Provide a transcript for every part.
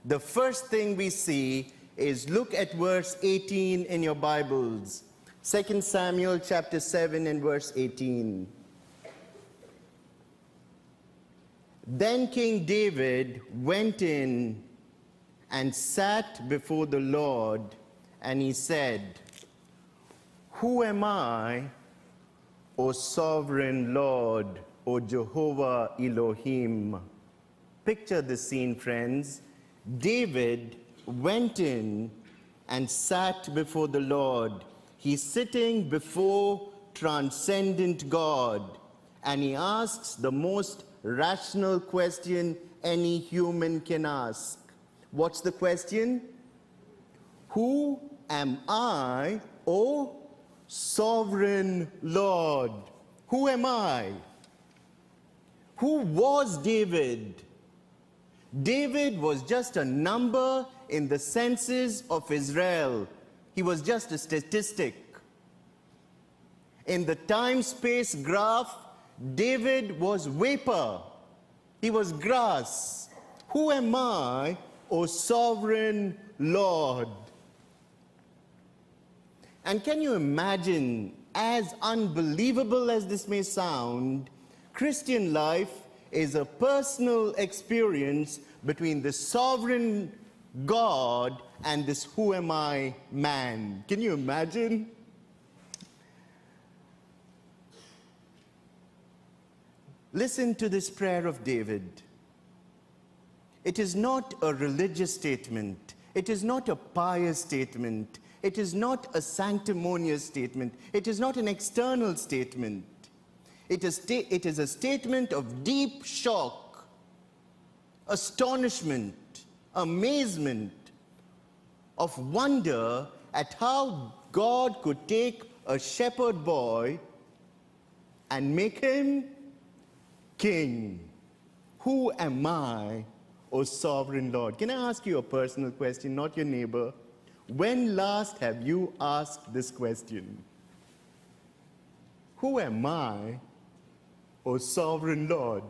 The first thing we see is look at verse 18 in your Bibles. 2 Samuel chapter 7 and verse 18. Then King David went in and sat before the Lord, and he said, "Who am I, O sovereign Lord, O Jehovah Elohim?" Picture the scene, friends. David went in and sat before the Lord. He's sitting before transcendent God, and he asks the most rational question any human can ask. What's the question? Who am I, O sovereign Lord? Who am I? Who was David? David was just a number in the census of Israel. He was just a statistic. In the time-space graph, David was vapor. He was grass. Who am I, O sovereign Lord? And can you imagine, as unbelievable as this may sound, Christian life is a personal experience between the sovereign God and this who am I man. Can you imagine? Listen to this prayer of David. It is not a religious statement. It is not a pious statement. It is not a sanctimonious statement. It is not an external statement. It is a statement of deep shock, astonishment, amazement, of wonder at how God could take a shepherd boy and make him king. Who am I, O sovereign Lord? Can I ask you a personal question, not your neighbor? When last have you asked this question? Who am I, O sovereign Lord?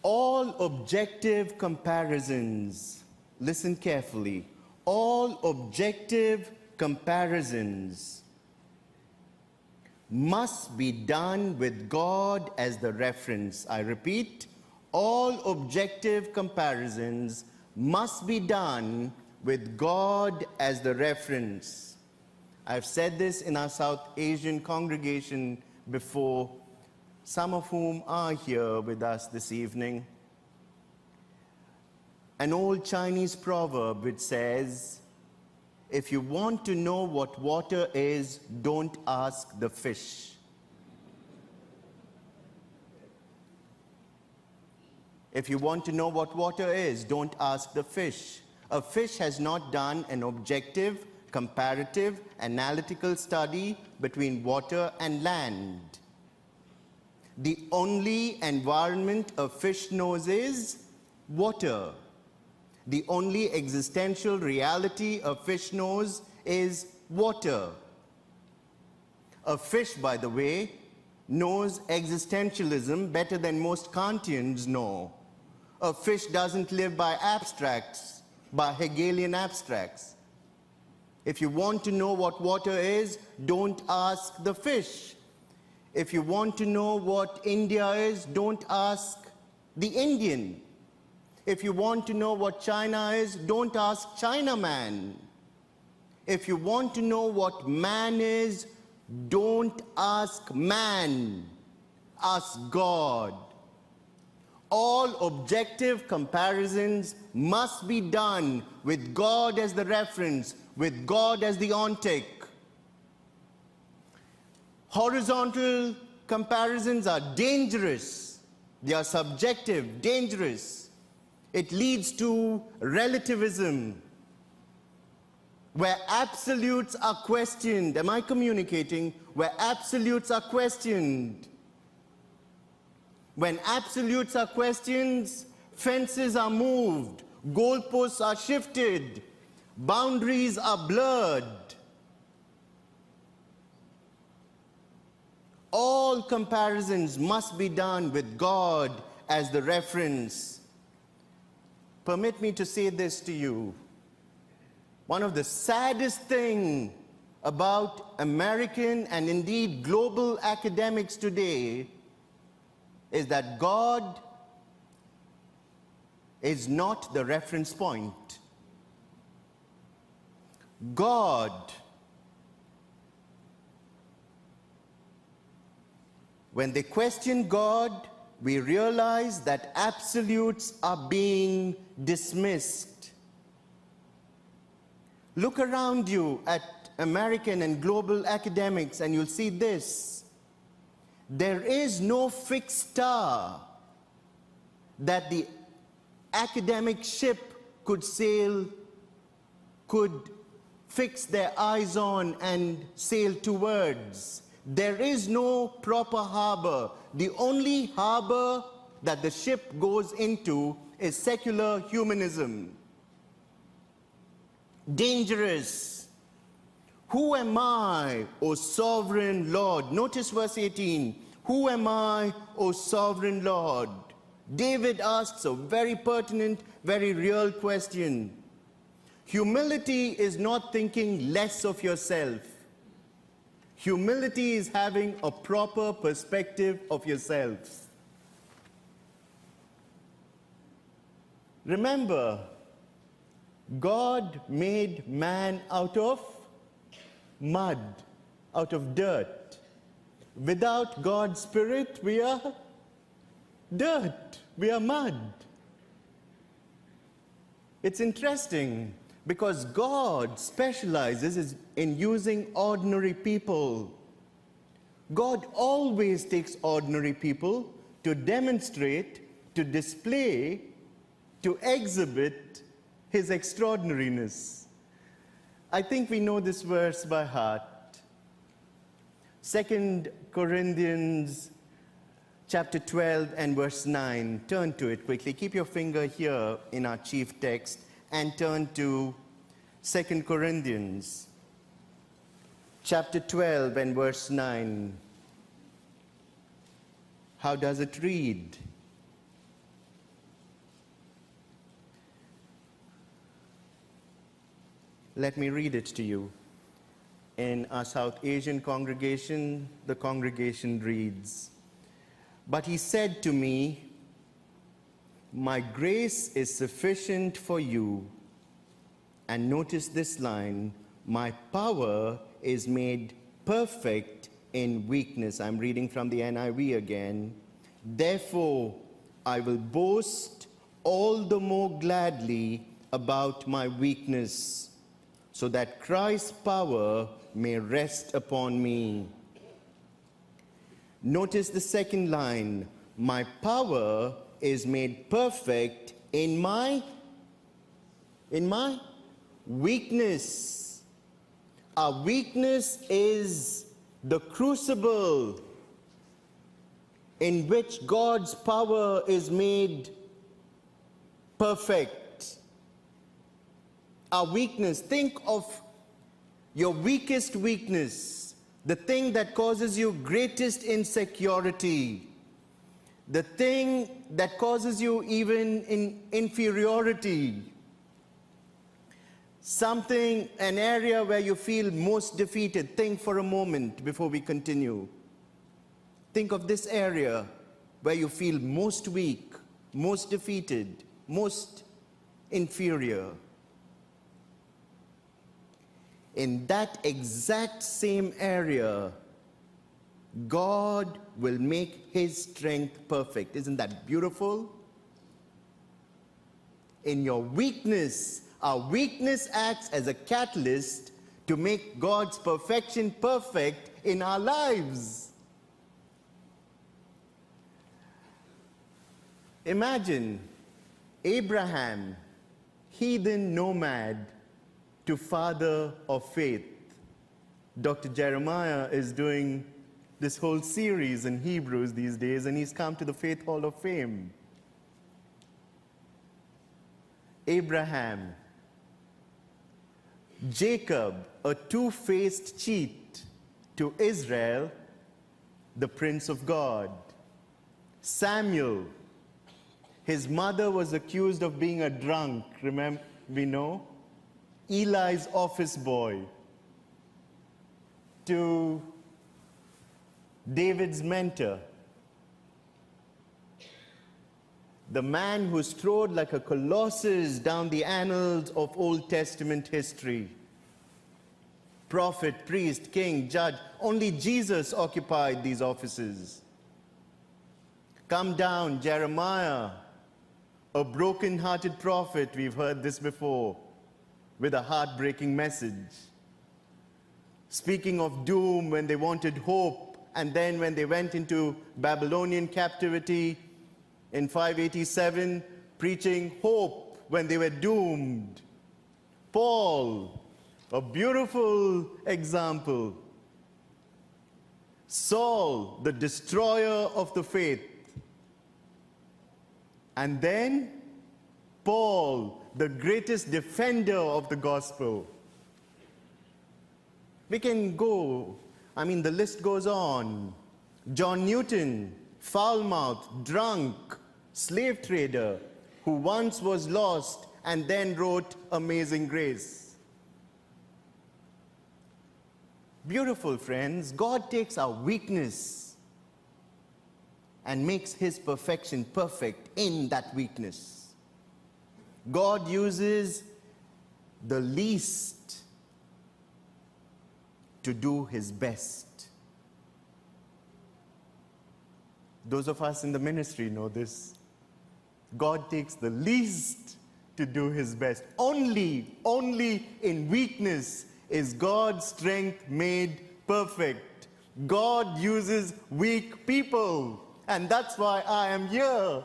All objective comparisons, listen carefully, all objective comparisons must be done with God as the reference. I repeat, all objective comparisons must be done with God as the reference. I've said this in our South Asian congregation before, some of whom are here with us this evening. An old Chinese proverb which says, if you want to know what water is, don't ask the fish. If you want to know what water is, don't ask the fish. A fish has not done an objective, comparative, analytical study between water and land. The only environment a fish knows is water. The only existential reality a fish knows is water. A fish, by the way, knows existentialism better than most Kantians know. A fish doesn't live by abstracts, by Hegelian abstracts. If you want to know what water is, don't ask the fish. If you want to know what India is, don't ask the Indian. If you want to know what China is, don't ask Chinaman. If you want to know what man is, don't ask man. Ask God. All objective comparisons must be done with God as the reference, with God as the ontic. Horizontal comparisons are dangerous. They are subjective, dangerous. It leads to relativism, where absolutes are questioned. Am I communicating? Where absolutes are questioned. When absolutes are questioned, fences are moved, goalposts are shifted, boundaries are blurred. All comparisons must be done with God as the reference. Permit me to say this to you. One of the saddest things about American and indeed global academics today is that God is not the reference point. God when they question God, we realize that absolutes are being dismissed. Look around you at American and global academics and you'll see this. There is no fixed star that the academic ship could sail, could fix their eyes on and sail towards. There is no proper harbor. The only harbor that the ship goes into is secular humanism. Dangerous. Who am I, O sovereign Lord? Notice verse 18. Who am I, O sovereign Lord? David asks a very pertinent, very real question. Humility is not thinking less of yourself. Humility is having a proper perspective of yourself. Remember, God made man out of mud, out of dirt. Without God's Spirit, we are dirt, we are mud. It's interesting because God specializes in using ordinary people. God always takes ordinary people to demonstrate, to display, to exhibit his extraordinariness. I think we know this verse by heart. 2 Corinthians chapter 12 and verse 9. Turn to it quickly. Keep your finger here in our chief text and turn to 2 Corinthians chapter 12 and verse 9. How does it read? Let me read it to you. In our South Asian congregation, the congregation reads, "But he said to me, my grace is sufficient for you." And notice this line, "My power is made perfect in weakness." I'm reading from the NIV again. "Therefore, I will boast all the more gladly about my weakness, so that Christ's power may rest upon me." Notice the second line, "My power is made perfect in my weakness." Our weakness is the crucible in which God's power is made perfect. Our weakness, think of your weakest weakness, the thing that causes you greatest insecurity, the thing that causes you even inferiority, something, an area where you feel most defeated. Think for a moment before we continue. Think of this area where you feel most weak, most defeated, most inferior. In that exact same area, God will make his strength perfect. Isn't that beautiful? In your weakness, our weakness acts as a catalyst to make God's perfection perfect in our lives. Imagine Abraham, heathen nomad, to father of faith. Dr. Jeremiah is doing this whole series in Hebrews these days, and he's come to the Faith Hall of Fame. Abraham, Jacob, a two-faced cheat, to Israel, the Prince of God. Samuel, His mother was accused of being a drunk, remember, we know? Eli's office boy. To David's mentor. The man who strode like a colossus down the annals of Old Testament history. Prophet, priest, king, judge. Only Jesus occupied these offices. Come down, Jeremiah, a broken-hearted prophet, we've heard this before, with a heartbreaking message. Speaking of doom when they wanted hope, and then when they went into Babylonian captivity in 587, preaching hope when they were doomed. Paul, a beautiful example. Saul, the destroyer of the faith. And then Paul, the greatest defender of the gospel. We can go, the list goes on. John Newton, foul-mouthed, drunk, slave trader, who once was lost and then wrote Amazing Grace. Beautiful friends, God takes our weakness and makes his perfection perfect in that weakness. God uses the least to do his best. Those of us in the ministry know this. God takes the least to do his best. Only in weakness is God's strength made perfect. God uses weak people, and that's why I am here.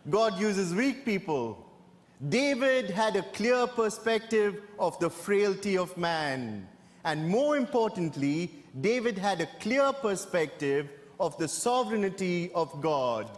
God uses weak people. David had a clear perspective of the frailty of man. And more importantly, David had a clear perspective of the sovereignty of God.